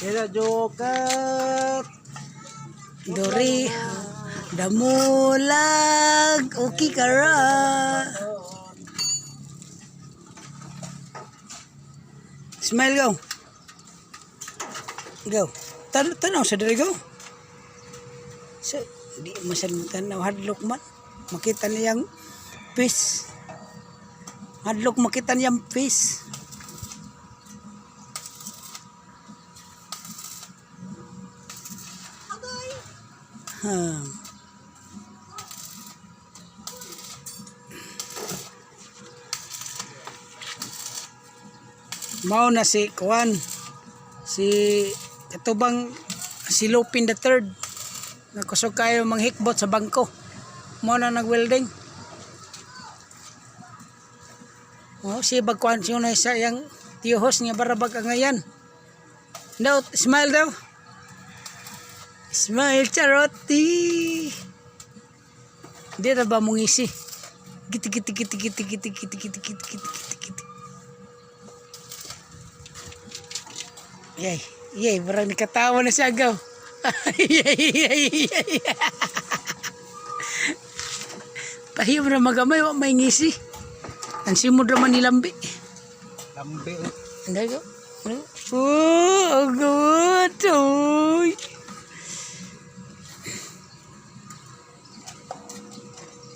Sila jokat. Dori. Damulag. Okay kara. Smile go. Go. Tanaw sa diri go. So, di masyadong tanaw. Hadlok man. Makita niyang fish. Hadlok makita niyang fish. Mao na si Kuan, si katubang si Lupin the Third. Nakusog kayo manghikbot sa bangko. Mao na nag-welding. Si bagkuan siya na sa yang tiyos niya barabag ngayon. Daw, smile daw. Smile, charoti. Di na ba mong isi? Giti. Yay, barang nakatawa na siya agaw. Yay. Tahiyo na magamay, wak may ngisi. Ang simod naman nilambi. Lambi. Hindi ko. Oh, good.